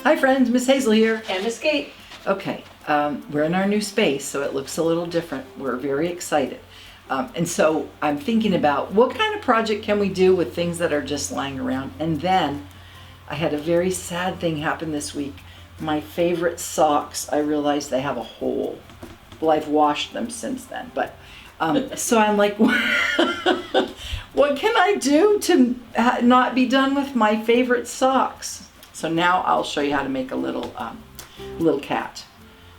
Hi friends, Miss Hazel here. And Miss Kate. Okay, we're in our new space, so it looks a little different. We're very excited. And so I'm thinking about what kind of project can we do with things that are just lying around. And then I had a very sad thing happen this week. My favorite socks, I realized they have a hole. Well, I've washed them since then, but so I'm like, what can I do to not be done with my favorite socks? So now I'll show you how to make a little cat.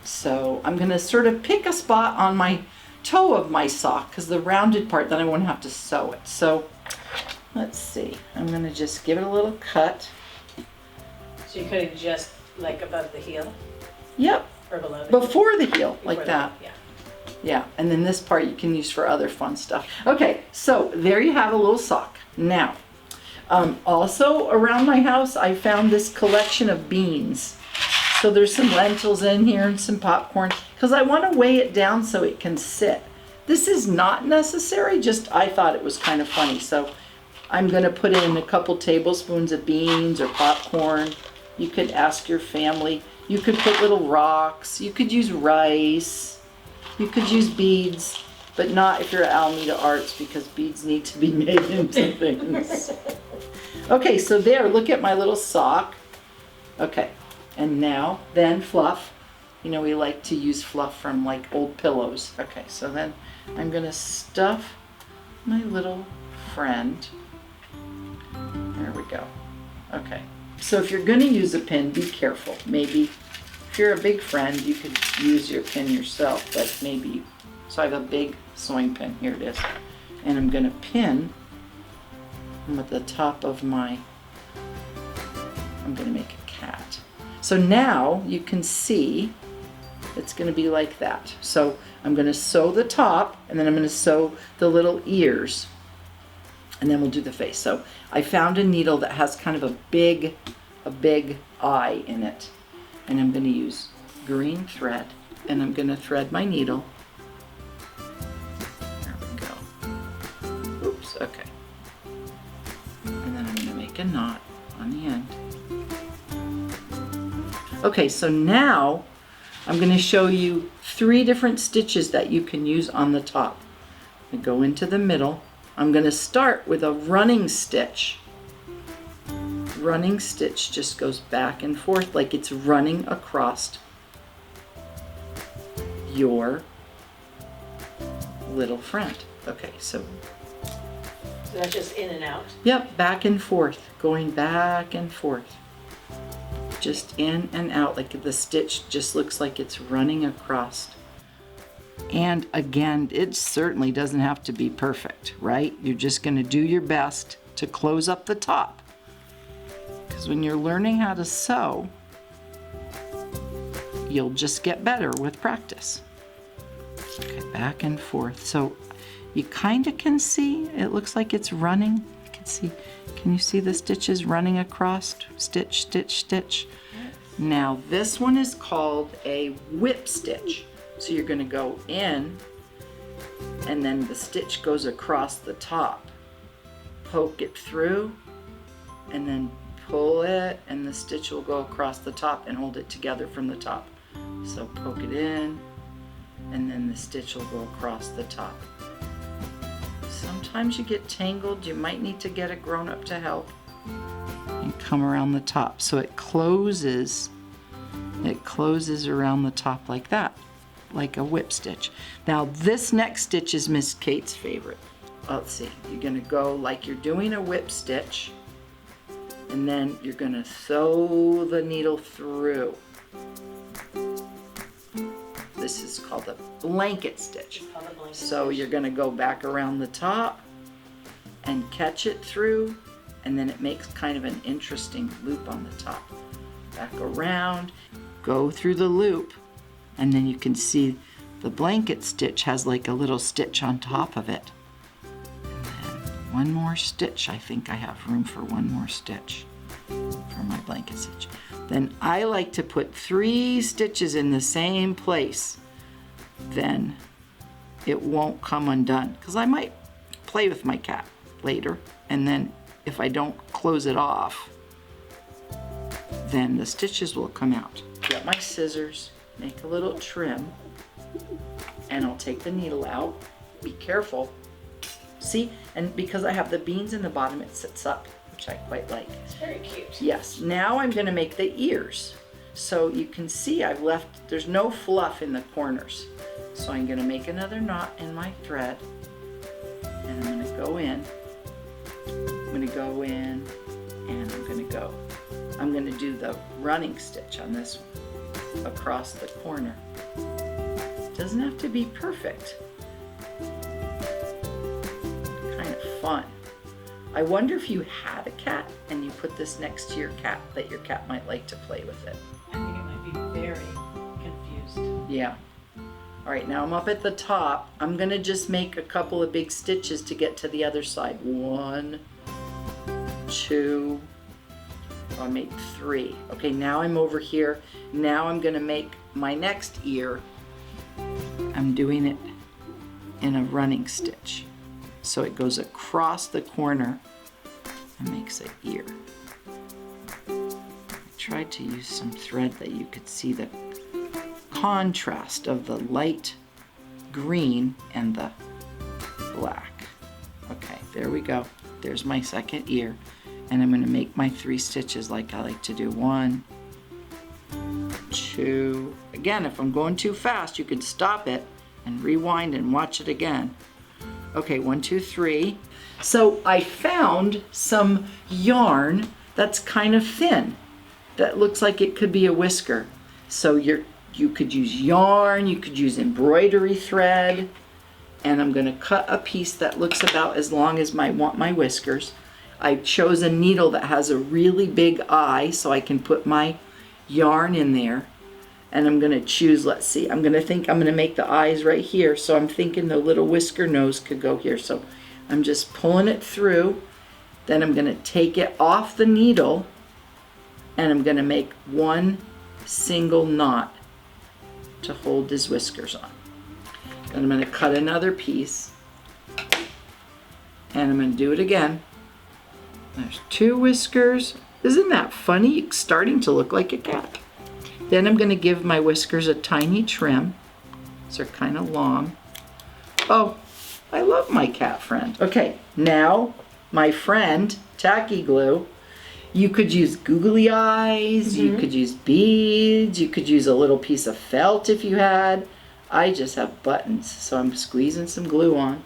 So I'm gonna sort of pick a spot on my toe of my sock, because the rounded part, then I won't have to sew it. So let's see, I'm gonna just give it a little cut. So you're cutting just like above the heel? Yep. Or below the Before the heel, Before like that. Yeah. Yeah, and then this part you can use for other fun stuff. Okay, so there you have a little sock. Now, also around my house, I found this collection of beans. So there's some lentils in here and some popcorn, because I want to weigh it down so it can sit. This is not necessary, just I thought it was kind of funny. So I'm going to put in a couple tablespoons of beans or popcorn. You could ask your family. You could put little rocks. You could use rice. You could use beads, but not if you're at Alameda Arts, because beads need to be made into things. Okay, so there, look at my little sock. Okay, and now, then Fluff. You know, we like to use fluff from like old pillows. Okay, so then I'm gonna stuff my little friend. There we go. Okay, so if you're gonna use a pin, be careful. Maybe if you're a big friend, you could use your pin yourself, but maybe, so I have a big sewing pin, here it is. And I'm gonna pin them at the top of my, I'm gonna make a cat. So now you can see it's gonna be like that. So I'm gonna sew the top, and then I'm gonna sew the little ears, and then we'll do the face. So I found a needle that has kind of a big eye in it. And I'm gonna use green thread, and I'm gonna thread my needle. There we go. Oops, okay. And then I'm gonna make a knot on the end. Okay, so now I'm gonna show you 3 different stitches that you can use on the top. I go into the middle. I'm gonna start with a running stitch. Running stitch just goes back and forth like it's running across your little friend. Okay, so that's just in and out? Yep, back and forth, going back and forth. Just in and out, like the stitch just looks like it's running across. And again, it certainly doesn't have to be perfect, right? You're just gonna do your best to close up the top. Because when you're learning how to sew, you'll just get better with practice. Okay, back and forth. So you kind of can see, it looks like it's running. You can see, can you see the stitches running across? Stitch, stitch, stitch. Now this one is called a whip stitch. So you're going to go in, and then the stitch goes across the top. Poke it through, and then pull it, and the stitch will go across the top and hold it together from the top. So poke it in, and then the stitch will go across the top. Sometimes you get tangled. You might need to get a grown-up to help. And come around the top. So it closes around the top like that, like a whip stitch. Now this next stitch is Miss Kate's favorite. Let's see, you're gonna go like you're doing a whip stitch, and then you're gonna sew the needle through. This is called a blanket stitch. So you're gonna go back around the top and catch it through, and then it makes kind of an interesting loop on the top. Back around, go through the loop, and then you can see the blanket stitch has like a little stitch on top of it. And then one more stitch. I think I have room for one more stitch for my blanket stitch. Then I like to put 3 stitches in the same place. Then it won't come undone, because I might play with my cat later, and then if I don't close it off, then the stitches will come out. Get my scissors, make a little trim, and I'll take the needle out. Be careful. See, and because I have the beans in the bottom, it sits up, which I quite like. It's very cute. Yes, now I'm gonna make the ears. So you can see I've left, there's no fluff in the corners. So I'm gonna make another knot in my thread, and I'm gonna go in. I'm gonna go in, and I'm gonna do the running stitch on this one across the corner. Doesn't have to be perfect. Kind of fun. I wonder if you had a cat and you put this next to your cat, that your cat might like to play with it. I think it might be very confused. Yeah. All right, now I'm up at the top. I'm gonna just make a couple of big stitches to get to the other side. 1, 2, I'll make 3. Okay, now I'm over here. Now I'm gonna make my next ear. I'm doing it in a running stitch. So it goes across the corner and makes an ear. I tried to use some thread that you could see the contrast of the light green and the black. Okay, there we go. There's my second ear. And I'm gonna make my 3 stitches like I like to do. 1, 2. Again, if I'm going too fast, you could stop it and rewind and watch it again. Okay, 1, 2, 3. So I found some yarn that's kind of thin, that looks like it could be a whisker. So you could use yarn, you could use embroidery thread, and I'm gonna cut a piece that looks about as long as my whiskers. I chose a needle that has a really big eye so I can put my yarn in there. And I'm gonna choose, let's see, I'm gonna make the eyes right here. So I'm thinking the little whisker nose could go here. So I'm just pulling it through. Then I'm gonna take it off the needle and I'm gonna make 1 single knot to hold his whiskers on. Then I'm gonna cut another piece and I'm gonna do it again. There's 2 whiskers. Isn't that funny? It's starting to look like a cat. Then I'm gonna give my whiskers a tiny trim. These are kind of long. Oh, I love my cat friend. Okay, now my friend, Tacky Glue. You could use googly eyes, you could use beads, you could use a little piece of felt if you had. I just have buttons, so I'm squeezing some glue on.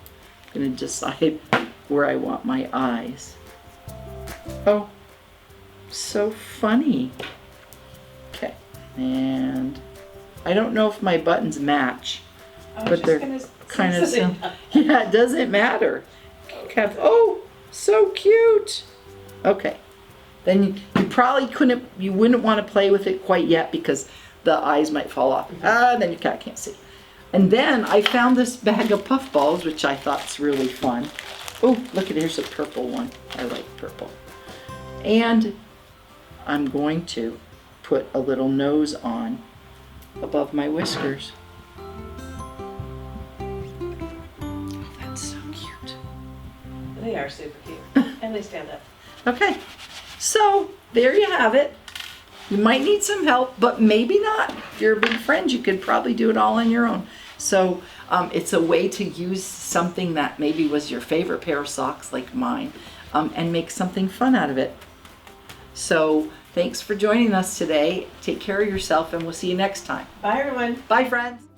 I'm gonna decide where I want my eyes. Oh, so funny. Okay, and I don't know if my buttons match, but they're kind of similar. Yeah, it doesn't matter. Okay. Oh, so cute. Okay, then you probably you wouldn't want to play with it quite yet because the eyes might fall off. Then your cat can't see. And then I found this bag of puff balls, which I thought's really fun. Oh, look at here's a purple one. I like purple. And I'm going to put a little nose on above my whiskers. Oh, that's so cute. They are super cute. And they stand up. Okay, so there you have it. You might need some help, but maybe not. If you're a big friend, you could probably do it all on your own. So it's a way to use something that maybe was your favorite pair of socks, like mine, and make something fun out of it. So thanks for joining us today. Take care of yourself, and we'll see you next time. Bye, everyone. Bye, friends.